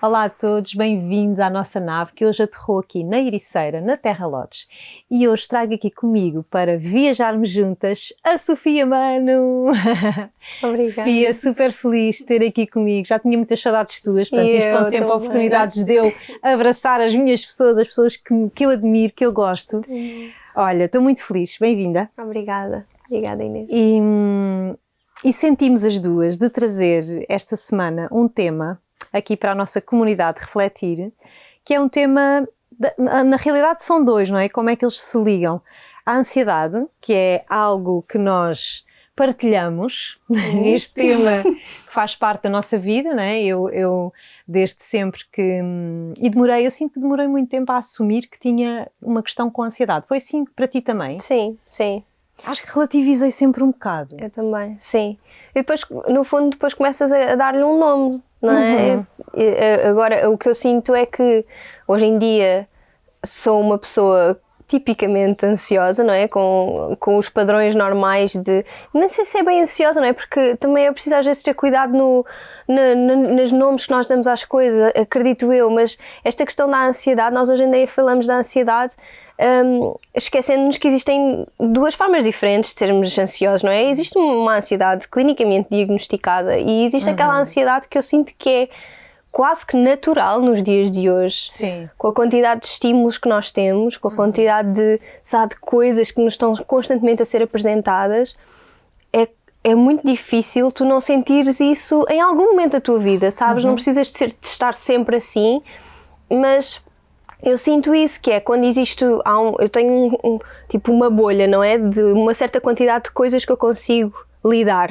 Olá a todos, bem-vindos à nossa nave que hoje aterrou aqui na Ericeira, na Terra Lodge. E hoje trago aqui comigo para viajarmos juntas a Sofia Mano. Obrigada. Sofia, super feliz de ter aqui comigo. Já tinha muitas saudades tuas, portanto isto são sempre oportunidades de eu abraçar as minhas pessoas, as pessoas que eu admiro, que eu gosto. Olha, estou muito feliz, bem-vinda. Obrigada Inês. E sentimos as duas de trazer esta semana um tema aqui para a nossa comunidade refletir, que é um tema, na realidade são dois, não é? Como é que eles se ligam? A ansiedade, que é algo que nós partilhamos, este tema faz parte da nossa vida, não é? Eu desde sempre que... eu sinto que demorei muito tempo a assumir que tinha uma questão com a ansiedade. Foi assim para ti também? Sim. Acho que relativizei sempre um bocado. Eu também, sim. E depois, no fundo, começas a dar-lhe um nome, não é? Agora, o que eu sinto é que, hoje em dia, sou uma pessoa tipicamente ansiosa, não é? Com os padrões normais de... Não sei se é bem ansiosa, não é? Porque também é preciso às vezes ter cuidado nos nomes que nós damos às coisas, acredito eu, mas esta questão da ansiedade, nós hoje em dia falamos da ansiedade esquecendo-nos que existem duas formas diferentes de sermos ansiosos, não é? Existe uma ansiedade clinicamente diagnosticada e existe aquela ansiedade que eu sinto que é quase que natural nos dias de hoje. Sim. Com a quantidade de estímulos que nós temos, com a quantidade de coisas que nos estão constantemente a ser apresentadas, é muito difícil tu não sentires isso em algum momento da tua vida, sabes? Não precisas de estar sempre assim, mas eu sinto isso, que é quando existe, eu tenho tipo uma bolha, não é? De uma certa quantidade de coisas que eu consigo lidar.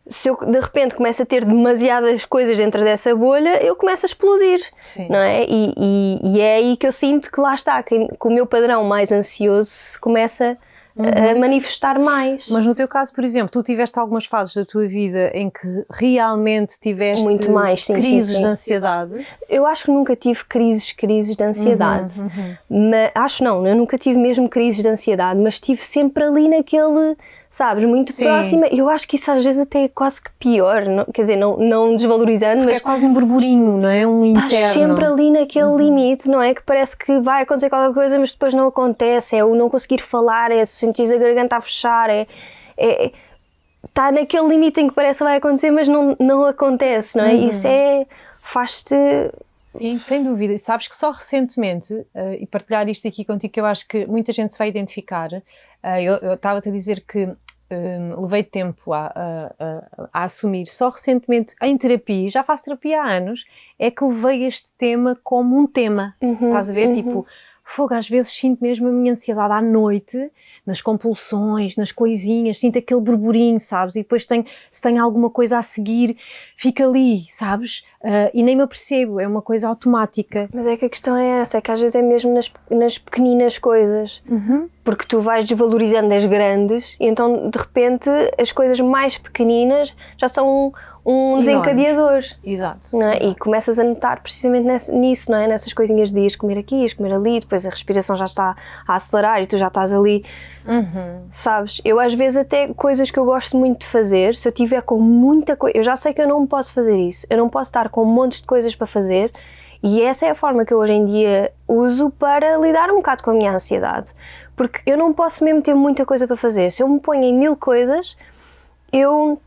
Se eu de repente começo a ter demasiadas coisas dentro dessa bolha, eu começo a explodir. Sim. Não é? E é aí que eu sinto que lá está, que o meu padrão mais ansioso se começa a manifestar mais. Mas no teu caso, por exemplo, tu tiveste algumas fases da tua vida em que realmente tiveste muito mais, sim, crises sim. de ansiedade? Eu acho que nunca tive crises de ansiedade. Mas, eu nunca tive mesmo crises de ansiedade, mas estive sempre ali naquele, sabes, muito próxima. Eu acho que isso às vezes até é quase que pior, quer dizer, não desvalorizando, porque mas é quase um burburinho, não é? Um interno. Estás sempre ali naquele limite, não é? Que parece que vai acontecer qualquer coisa, mas depois não acontece. É o não conseguir falar, é sentir a garganta a fechar, está naquele limite em que parece que vai acontecer, mas não acontece, não é? Isso faz-te... Sim, sem dúvida. E sabes que só recentemente, e partilhar isto aqui contigo, que eu acho que muita gente se vai identificar, eu estava-te a dizer que levei tempo a assumir, só recentemente em terapia, já faço terapia há anos, é que levei este tema como um tema, estás a ver? Tipo, fogo, às vezes sinto mesmo a minha ansiedade à noite, nas compulsões, nas coisinhas, sinto aquele burburinho, sabes? E depois se tenho alguma coisa a seguir, fica ali, sabes? E nem me apercebo, é uma coisa automática. Mas é que a questão é essa, é que às vezes é mesmo nas pequeninas coisas, porque tu vais desvalorizando as grandes e então de repente as coisas mais pequeninas já são um desencadeador. Exato. Não é? E começas a notar precisamente nisso, não é? Nessas coisinhas de ires comer aqui, ires comer ali, depois a respiração já está a acelerar e tu já estás ali, sabes? Eu às vezes até coisas que eu gosto muito de fazer, se eu tiver com muita coisa, eu já sei que eu não posso fazer isso, eu não posso estar com montes de coisas para fazer e essa é a forma que eu hoje em dia uso para lidar um bocado com a minha ansiedade, porque eu não posso mesmo ter muita coisa para fazer. Se eu me ponho em 1000 coisas, eu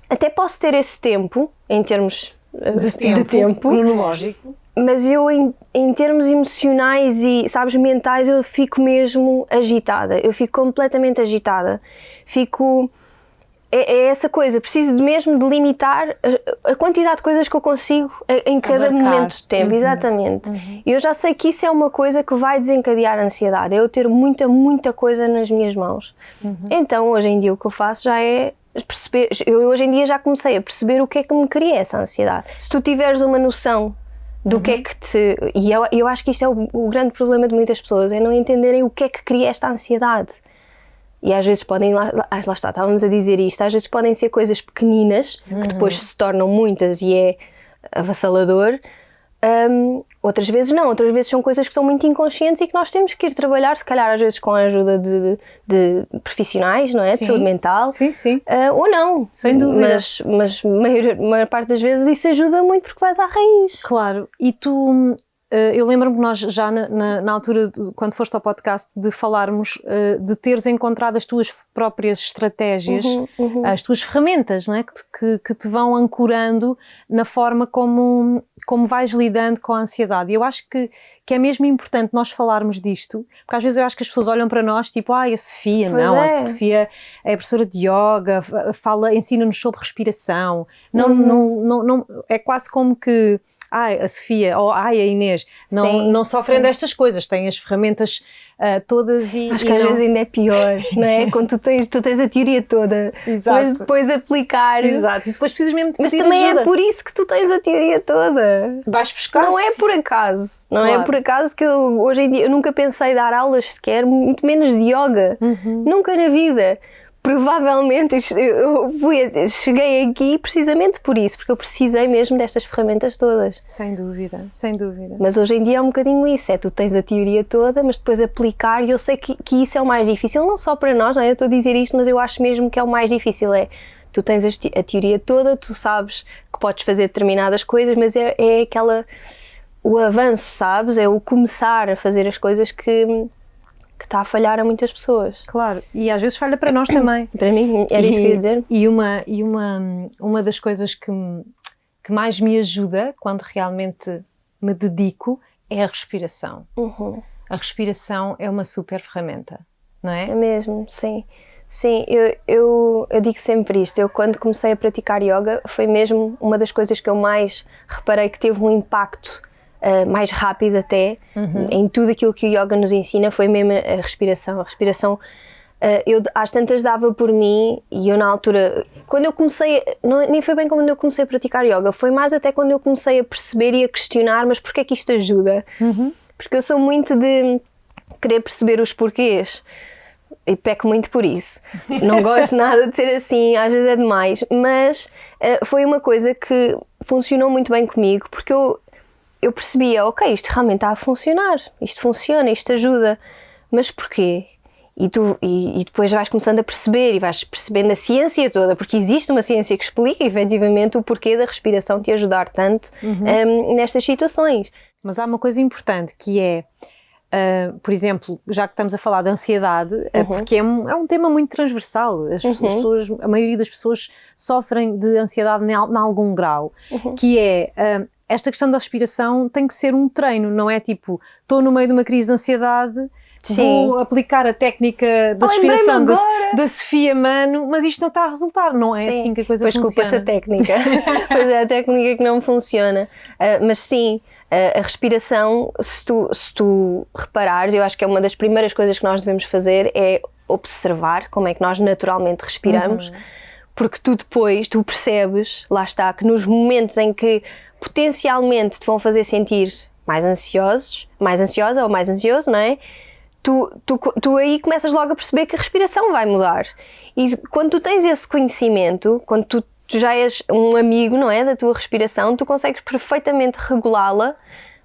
até posso ter esse tempo, em termos de tempo cronológico, mas eu em termos emocionais e, sabes, mentais, eu fico mesmo agitada, eu fico completamente agitada, é essa coisa, preciso mesmo de limitar a quantidade de coisas que eu consigo em cada momento de tempo, exatamente. E eu já sei que isso é uma coisa que vai desencadear a ansiedade, é eu ter muita coisa nas minhas mãos. Então, hoje em dia o que eu faço já é perceber, eu hoje em dia já comecei a perceber o que é que me cria essa ansiedade. Se tu tiveres uma noção do que é que te... E eu acho que isto é o grande problema de muitas pessoas, é não entenderem o que é que cria esta ansiedade. E às vezes podem, lá está, estávamos a dizer isto, às vezes podem ser coisas pequeninas, que depois se tornam muitas e é avassalador, Outras vezes não, outras vezes são coisas que estão muito inconscientes e que nós temos que ir trabalhar, se calhar às vezes com a ajuda de profissionais, não é? De saúde mental. Sim, sim. Ou não. Sem dúvida. Mas maior parte das vezes isso ajuda muito porque vais à raiz. Claro. E tu... eu lembro-me que nós já na altura, quando foste ao podcast, de falarmos de teres encontrado as tuas próprias estratégias, as tuas ferramentas, não é? que te vão ancorando na forma como vais lidando com a ansiedade. E eu acho que é mesmo importante nós falarmos disto, porque às vezes eu acho que as pessoas olham para nós tipo, a Sofia, pois não, é. a Sofia é professora de yoga, ensina-nos sobre respiração, não, é quase como que a Sofia ou a Inês não sofrem destas coisas, têm as ferramentas todas e acho que às vezes ainda é pior, não é? Quando tu tens a teoria toda, mas depois aplicar. Exato, e depois precisas mesmo de pedir mas também ajuda. É por isso que tu tens a teoria toda. Vais buscar. Não é por acaso, não é por acaso que hoje em dia eu nunca pensei dar aulas sequer, muito menos de yoga, nunca na vida. Provavelmente eu cheguei aqui precisamente por isso, porque eu precisei mesmo destas ferramentas todas. Sem dúvida, sem dúvida. Mas hoje em dia é um bocadinho isso, tu tens a teoria toda, mas depois aplicar, e eu sei que isso é o mais difícil, não só para nós, não é? Eu estou a dizer isto, mas eu acho mesmo que é o mais difícil, tu tens a teoria toda, tu sabes que podes fazer determinadas coisas, mas é o avanço, sabes? É o começar a fazer as coisas que está a falhar a muitas pessoas. Claro, e às vezes falha para nós também. Para mim, era isso que eu ia dizer. E uma das coisas que mais me ajuda quando realmente me dedico é a respiração. A respiração é uma super ferramenta, não é? É mesmo, sim. Sim, eu digo sempre isto. Eu, quando comecei a praticar yoga, foi mesmo uma das coisas que eu mais reparei que teve um impacto mais rápido até em tudo aquilo que o yoga nos ensina, foi mesmo a respiração. A respiração, eu às tantas dava por mim, e eu na altura, quando eu comecei, nem foi bem quando eu comecei a praticar yoga, foi mais até quando eu comecei a perceber e a questionar, mas porquê é que isto ajuda? Porque eu sou muito de querer perceber os porquês. E peco muito por isso. Não gosto nada de ser assim, às vezes é demais, mas foi uma coisa que funcionou muito bem comigo, porque eu percebia, ok, isto realmente está a funcionar, isto funciona, isto ajuda, mas porquê? E depois vais começando a perceber e vais percebendo a ciência toda, porque existe uma ciência que explica efetivamente o porquê da respiração te ajudar tanto nestas situações. Mas há uma coisa importante que é, por exemplo, já que estamos a falar de ansiedade, porque é um tema muito transversal, pessoas, a maioria das pessoas sofrem de ansiedade em algum grau, que é... esta questão da respiração tem que ser um treino, não é tipo, estou no meio de uma crise de ansiedade, vou aplicar a técnica da respiração da Sofia Mano, mas isto não está a resultar, não é assim que a coisa funciona. Pois culpa-se a técnica, pois é a técnica que não funciona, mas sim, a respiração, se tu reparares, eu acho que é uma das primeiras coisas que nós devemos fazer é observar como é que nós naturalmente respiramos, porque tu percebes, lá está, que nos momentos em que potencialmente te vão fazer sentir mais ansiosa ou mais ansioso, não é? Tu aí começas logo a perceber que a respiração vai mudar. E quando tu tens esse conhecimento, quando tu já és um amigo, não é, da tua respiração, tu consegues perfeitamente regulá-la,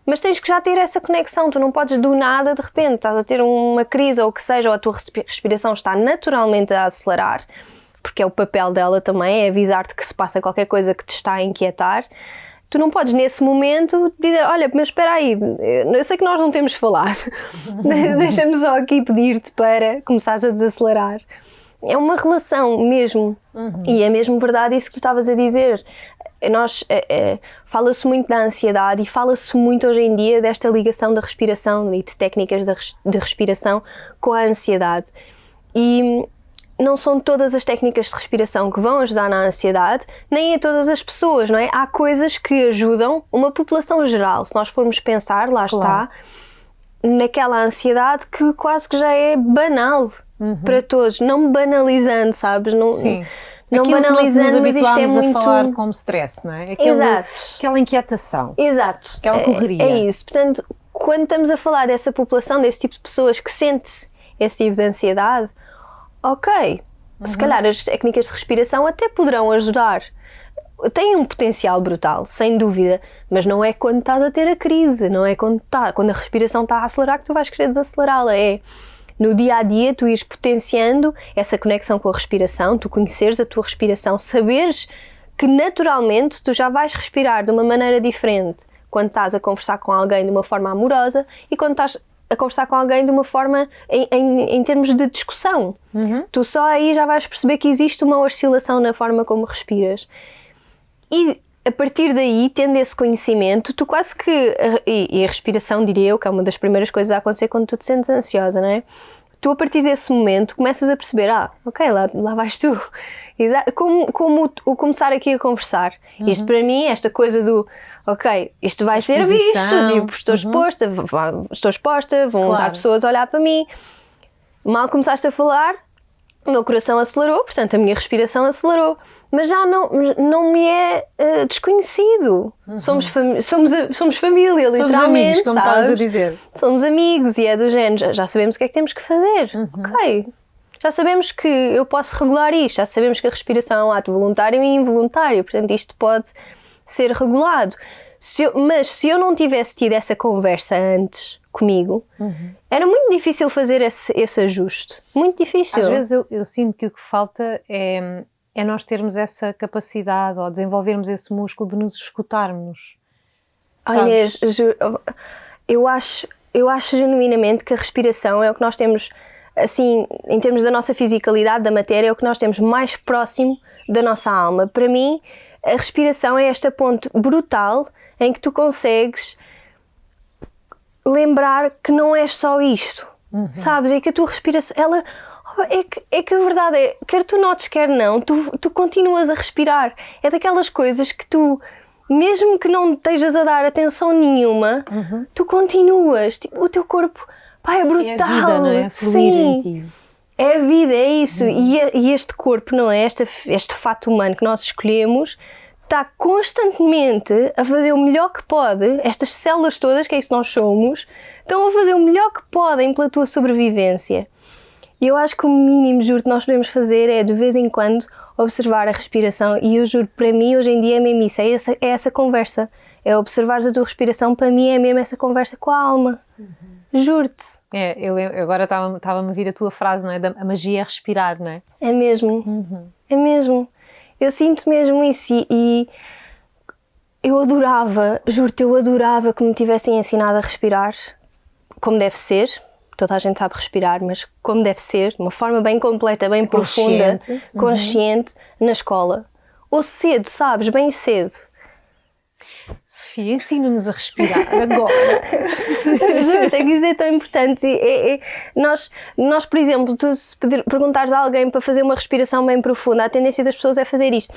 mas tens que já ter essa conexão. Tu não podes do nada, de repente, estás a ter uma crise ou o que seja, ou a tua respiração está naturalmente a acelerar, porque é o papel dela também, é avisar-te que se passa qualquer coisa que te está a inquietar. Tu não podes nesse momento dizer, olha, mas espera aí, eu sei que nós não temos falado, mas deixa-me só aqui pedir-te para começares a desacelerar. É uma relação mesmo, e é mesmo verdade isso que tu estavas a dizer. Fala-se muito da ansiedade e fala-se muito hoje em dia desta ligação da respiração e de técnicas de respiração com a ansiedade. E não são todas as técnicas de respiração que vão ajudar na ansiedade, nem a todas as pessoas, não é? Há coisas que ajudam uma população geral. Se nós formos pensar, lá está, naquela ansiedade que quase que já é banal para todos, não banalizando, sabes? Não banalizando, mas isto é muito... a falar como stress, não é? Aquela inquietação. Exato. Aquela correria. É isso. Portanto, quando estamos a falar dessa população, desse tipo de pessoas que sente esse tipo de ansiedade, ok, se calhar as técnicas de respiração até poderão ajudar. tem um potencial brutal, sem dúvida, mas não é quando estás a ter a crise, não é quando a respiração está a acelerar que tu vais querer desacelerá-la, é no dia a dia tu ires potenciando essa conexão com a respiração, tu conheceres a tua respiração, saberes que naturalmente tu já vais respirar de uma maneira diferente quando estás a conversar com alguém de uma forma amorosa e quando estás a conversar com alguém de uma forma em termos de discussão. Tu só aí já vais perceber que existe uma oscilação na forma como respiras. E a partir daí, tendo esse conhecimento, tu quase que... E a respiração, diria eu, que é uma das primeiras coisas a acontecer quando tu te sentes ansiosa, não é? Tu, a partir desse momento, começas a perceber, ok, lá vais tu. Como o começar aqui a conversar. Isto para mim, esta coisa do, ok, isto vai ser visto, tipo, estou exposta, vão estar pessoas a olhar para mim. Mal começaste a falar, o meu coração acelerou, portanto a minha respiração acelerou. Mas já não me é desconhecido. Somos família, literalmente. Somos amigos, como estavas a dizer. Somos amigos e é do género, já sabemos o que é que temos que fazer. Ok, já sabemos que eu posso regular isto, já sabemos que a respiração é um ato voluntário e involuntário, portanto isto pode ser regulado. Mas se eu não tivesse tido essa conversa antes comigo, era muito difícil fazer esse ajuste. Muito difícil. Às vezes eu sinto que o que falta é nós termos essa capacidade ou desenvolvermos esse músculo de nos escutarmos. Inês, eu acho genuinamente que a respiração é o que nós temos, assim, em termos da nossa fisicalidade, da matéria, é o que nós temos mais próximo da nossa alma. Para mim, a respiração é esta ponte brutal em que tu consegues lembrar que não és só isto, sabes? É que a tua respiração, ela... É que a verdade é, quer tu notes, quer não, tu continuas a respirar. É daquelas coisas que tu, mesmo que não estejas a dar atenção nenhuma, tu continuas. Tipo, o teu corpo, é brutal. É a vida, não é? Fluir em ti. É a vida, é isso. E este corpo, não é? Este fato humano que nós escolhemos, está constantemente a fazer o melhor que pode. Estas células todas, que é isso que nós somos, estão a fazer o melhor que podem pela tua sobrevivência. E eu acho que o mínimo, juro, que nós podemos fazer é, de vez em quando, observar a respiração. E eu juro, para mim, hoje em dia é mesmo isso, é essa conversa. É observares a tua respiração, para mim é mesmo essa conversa com a alma. Juro-te. Eu agora estava-me a vir a tua frase, não é? A magia é respirar, não é? É mesmo. É mesmo. Eu sinto mesmo isso e eu adorava, juro-te, eu adorava que me tivessem ensinado a respirar como deve ser. Toda a gente sabe respirar, mas como deve ser, de uma forma bem completa, bem profunda, consciente, na escola. Ou cedo, sabes? Bem cedo. Sofia, ensina-nos a respirar agora. Juro-te, é que isso é tão importante. Nós, por exemplo, se perguntares a alguém para fazer uma respiração bem profunda, a tendência das pessoas é fazer isto.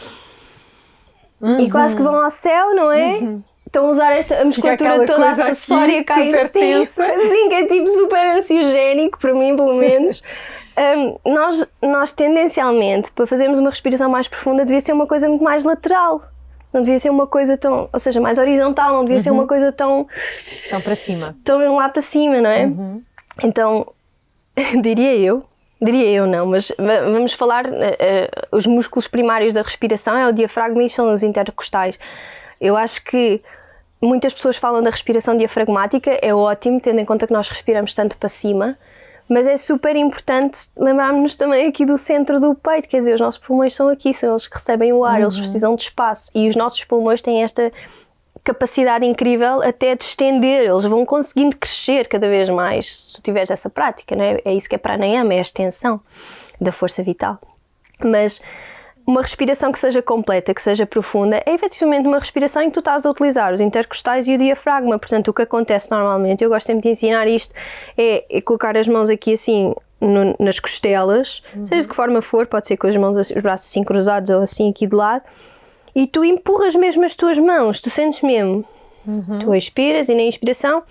E quase que vão ao céu, não é? Estão a usar a musculatura toda acessória cá em cima, assim, que é tipo super ansiogénico, para mim pelo menos. Nós tendencialmente, para fazermos uma respiração mais profunda, devia ser uma coisa muito mais lateral. Não devia ser uma coisa tão, ou seja, mais horizontal, não devia ser uma coisa tão para cima. Tão lá para cima, não é? Então, diria eu não, mas vamos falar, os músculos primários da respiração é o diafragma e são os intercostais. Eu acho que muitas pessoas falam da respiração diafragmática, é ótimo, tendo em conta que nós respiramos tanto para cima, mas é super importante lembrarmos-nos também aqui do centro do peito, quer dizer, os nossos pulmões são aqui, são eles que recebem o ar, eles precisam de espaço e os nossos pulmões têm esta capacidade incrível até de estender, eles vão conseguindo crescer cada vez mais se tu tiveres essa prática, não é? É isso que é pranayama, é a extensão da força vital. Mas uma respiração que seja completa, que seja profunda, é efetivamente uma respiração em que tu estás a utilizar os intercostais e o diafragma. Portanto, o que acontece normalmente, eu gosto sempre de ensinar isto, é colocar as mãos aqui assim nas costelas, seja de que forma for, pode ser com as mãos, os braços assim cruzados ou assim aqui de lado, e tu empurras mesmo as tuas mãos, tu sentes mesmo. Tu expiras e na inspiração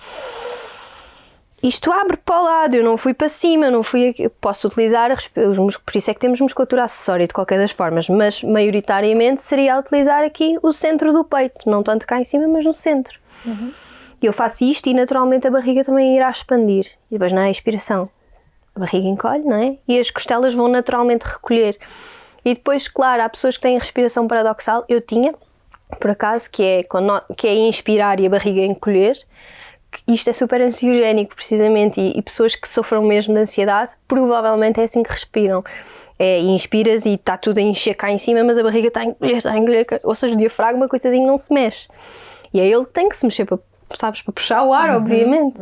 isto abre para o lado, eu não fui para cima, eu posso utilizar os músculos, por isso é que temos musculatura acessória de qualquer das formas, mas maioritariamente seria utilizar aqui o centro do peito, não tanto cá em cima, mas no centro. E eu faço isto e naturalmente a barriga também irá expandir. E depois na expiração a barriga encolhe, não é? E as costelas vão naturalmente recolher. E depois, claro, há pessoas que têm respiração paradoxal, eu tinha, por acaso, que é inspirar e a barriga encolher. Isto é super ansiogénico, precisamente, e pessoas que sofram mesmo de ansiedade, provavelmente é assim que respiram. Inspiras e está tudo a encher cá em cima, mas a barriga está a encolher, ou seja, o diafragma, coitadinho, não se mexe. E é ele que tem que se mexer, para puxar o ar, obviamente.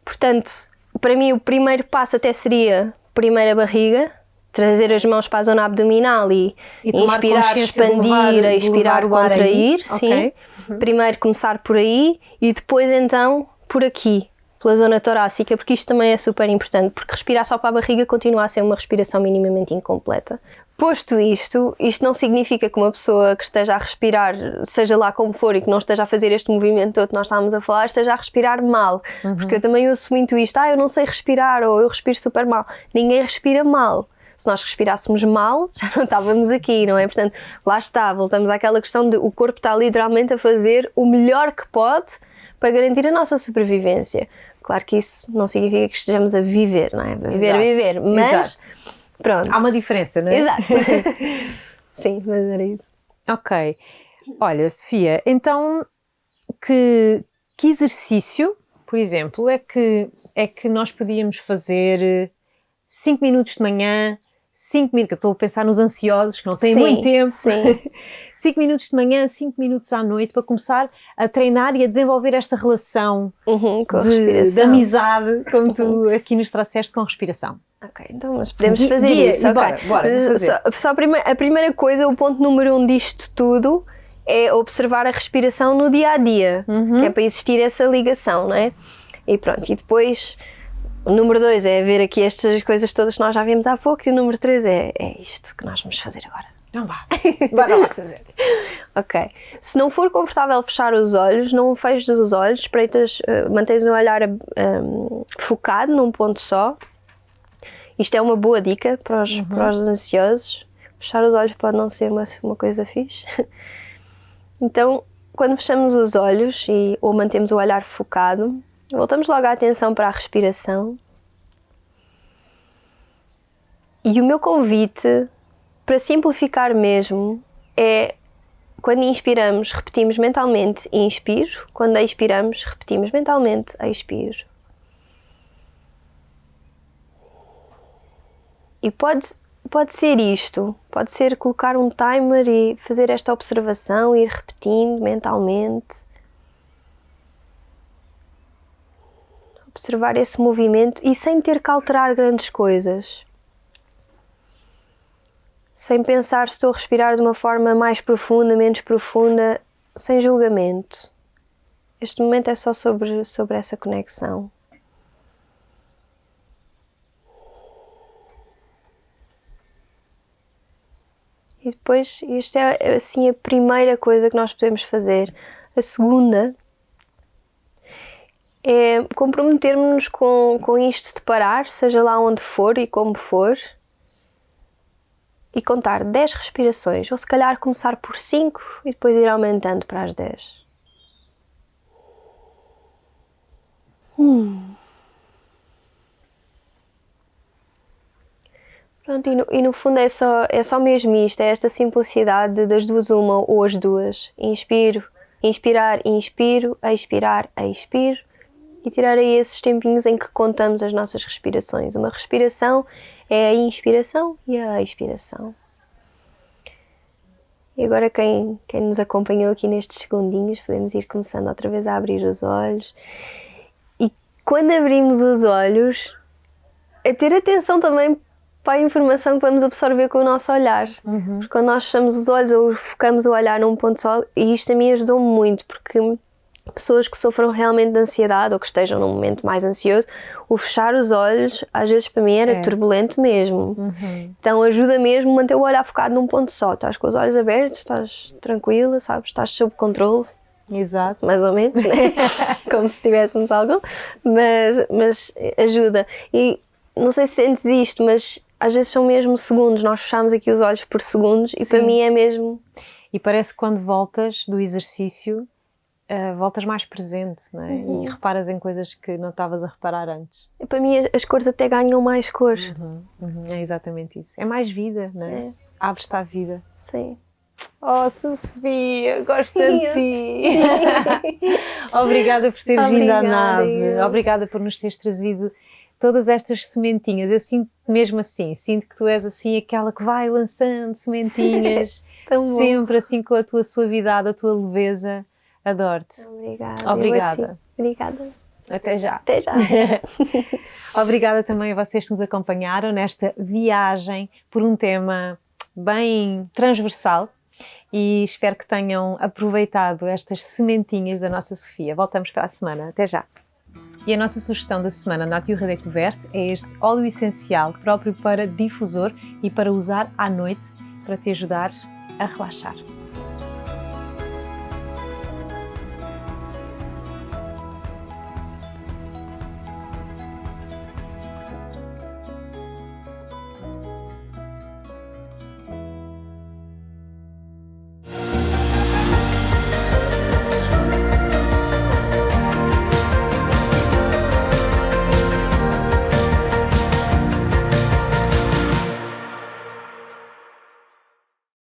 Portanto, para mim o primeiro passo até seria, primeiro a barriga, trazer as mãos para a zona abdominal e inspirar, expandir, expirar, contrair. Sim. Primeiro começar por aí e depois então por aqui, pela zona torácica, porque isto também é super importante, porque respirar só para a barriga continua a ser uma respiração minimamente incompleta. Posto isto não significa que uma pessoa que esteja a respirar, seja lá como for, e que não esteja a fazer este movimento todo que nós estávamos a falar, esteja a respirar mal. Porque eu também uso muito isto, eu não sei respirar, ou eu respiro super mal. Ninguém respira mal. Se nós respirássemos mal, já não estávamos aqui, não é? Portanto, lá está, voltamos àquela questão de o corpo está literalmente a fazer o melhor que pode para garantir a nossa sobrevivência. Claro que isso não significa que estejamos a viver, não é? Viver, mas pronto. Há uma diferença, não é? Exato. Sim, mas era isso. Ok. Olha, Sofia, então que exercício, por exemplo, é que nós podíamos fazer 5 minutos de manhã, 5 minutos, que eu estou a pensar nos ansiosos que não têm muito tempo, 5 minutos de manhã, 5 minutos à noite, para começar a treinar e a desenvolver esta relação de amizade, como tu aqui nos trouxeste, com a respiração. Ok, então mas podemos fazer isso. Okay. Bora fazer. Só a primeira coisa, o ponto número 1 disto tudo é observar a respiração no dia a dia, que é para existir essa ligação, não é? E pronto, e depois o número 2 é ver aqui estas coisas todas que nós já vimos há pouco, e o número 3 é isto que nós vamos fazer agora. Então vá, bora lá fazer. Ok. Se não for confortável fechar os olhos, não feches os olhos, espreitas, mantens o olhar focado num ponto só. Isto é uma boa dica para os ansiosos. Fechar os olhos pode não ser uma coisa fixe. Então, quando fechamos os olhos ou mantemos o olhar focado, voltamos logo a atenção para a respiração. E o meu convite, para simplificar mesmo, é quando inspiramos, repetimos mentalmente inspiro. Quando expiramos, repetimos mentalmente expiro. E pode ser isto, pode ser colocar um timer e fazer esta observação, ir repetindo mentalmente. Observar esse movimento e sem ter que alterar grandes coisas. Sem pensar se estou a respirar de uma forma mais profunda, menos profunda, sem julgamento. Este momento é só sobre essa conexão. E depois, isto é assim a primeira coisa que nós podemos fazer. A segunda é comprometermos-nos com isto de parar, seja lá onde for e como for, e contar 10 respirações, ou se calhar começar por 5 e depois ir aumentando para as 10. Pronto, e no fundo é só mesmo isto, é esta simplicidade das duas uma ou as duas. Inspirar, inspiro, expirar, expiro, e tirar aí esses tempinhos em que contamos as nossas respirações. Uma respiração é a inspiração e a expiração. E agora quem nos acompanhou aqui nestes segundinhos, podemos ir começando outra vez a abrir os olhos. E quando abrimos os olhos, a ter atenção também para a informação que vamos absorver com o nosso olhar. Porque quando nós fechamos os olhos ou focamos o olhar num ponto só, e isto a mim ajudou-me muito, porque pessoas que sofram realmente de ansiedade ou que estejam num momento mais ansioso, o fechar os olhos, às vezes para mim era turbulento mesmo. Então ajuda mesmo a manter o olhar focado num ponto só. Estás com os olhos abertos, estás tranquila, sabes? Estás sob controle. Exato. Mais ou menos, né? Como se tivéssemos algo. Mas ajuda. E não sei se sentes isto, mas às vezes são mesmo segundos. Nós fechamos aqui os olhos por segundos e para mim é mesmo... E parece que quando voltas do exercício, voltas mais presente, não é? E reparas em coisas que não estavas a reparar antes. Para mim as cores até ganham mais cores. É exatamente isso. É mais vida, não é? abres-te à vida. Sim. Oh, Sofia, gosto de ti. Obrigada por teres vindo à nave. Eu. Obrigada por nos teres trazido todas estas sementinhas. Eu sinto mesmo assim, sinto que tu és assim aquela que vai lançando sementinhas, sempre assim com a tua suavidade, a tua leveza. Adoro-te. Obrigada. Obrigada. Obrigada. Até já. Até já. Obrigada também a vocês que nos acompanharam nesta viagem por um tema bem transversal e espero que tenham aproveitado estas sementinhas da nossa Sofia. Voltamos para a semana. Até já. E a nossa sugestão da semana na Nature Découverte é este óleo essencial próprio para difusor e para usar à noite para te ajudar a relaxar.